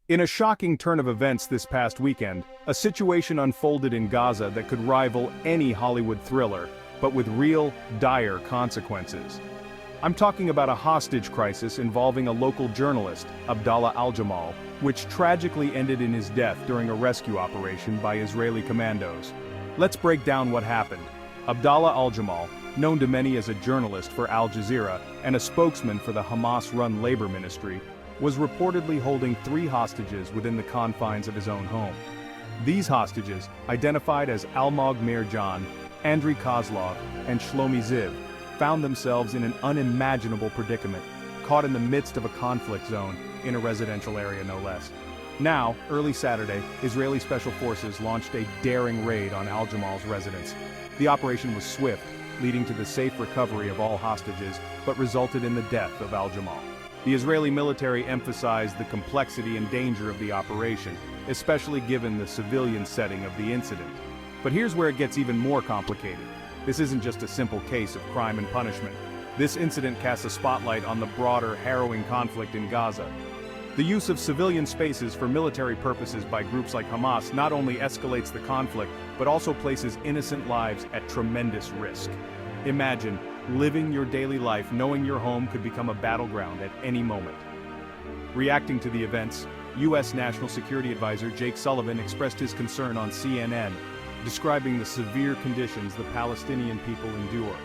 In a shocking turn of events this past weekend, a situation unfolded in Gaza that could rival any Hollywood thriller, but with real, dire consequences. I'm talking about a hostage crisis involving a local journalist, Abdallah al-Jamal, which tragically ended in his death during a rescue operation by Israeli commandos. Let's break down what happened. Abdallah al-Jamal, known to many as a journalist for Al Jazeera and a spokesman for the Hamas-run labor ministry, was reportedly holding 3 hostages within the confines of his own home. These hostages, identified as Almog Mirjan, Andriy Kozlov, and Shlomi Ziv, found themselves in an unimaginable predicament, caught in the midst of a conflict zone, in a residential area no less. Now, early Saturday, Israeli special forces launched a daring raid on al-Jamal's residence. The operation was swift, leading to the safe recovery of all hostages, but resulted in the death of al-Jamal. The Israeli military emphasized the complexity and danger of the operation, especially given the civilian setting of the incident. But here's where it gets even more complicated. This isn't just a simple case of crime and punishment. This incident casts a spotlight on the broader, harrowing conflict in Gaza. The use of civilian spaces for military purposes by groups like Hamas not only escalates the conflict, but also places innocent lives at tremendous risk. Imagine living your daily life knowing your home could become a battleground at any moment. Reacting to the events, U.S. National Security Advisor Jake Sullivan expressed his concern on CNN, describing the severe conditions the Palestinian people endure.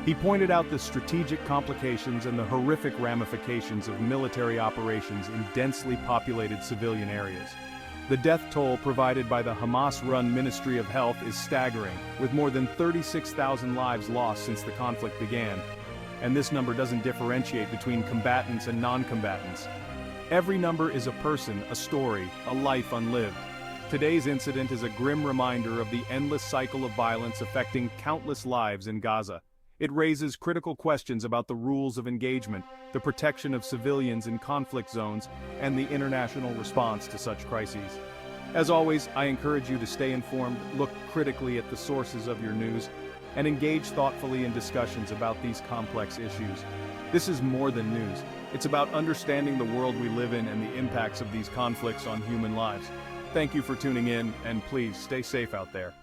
He pointed out the strategic complications and the horrific ramifications of military operations in densely populated civilian areas. The death toll provided by the Hamas-run Ministry of Health is staggering, with more than 36,000 lives lost since the conflict began. And this number doesn't differentiate between combatants and non-combatants. Every number is a person, a story, a life unlived. Today's incident is a grim reminder of the endless cycle of violence affecting countless lives in Gaza. It raises critical questions about the rules of engagement, the protection of civilians in conflict zones, and the international response to such crises. As always, I encourage you to stay informed, look critically at the sources of your news, and engage thoughtfully in discussions about these complex issues. This is more than news. It's about understanding the world we live in and the impacts of these conflicts on human lives. Thank you for tuning in, and please stay safe out there.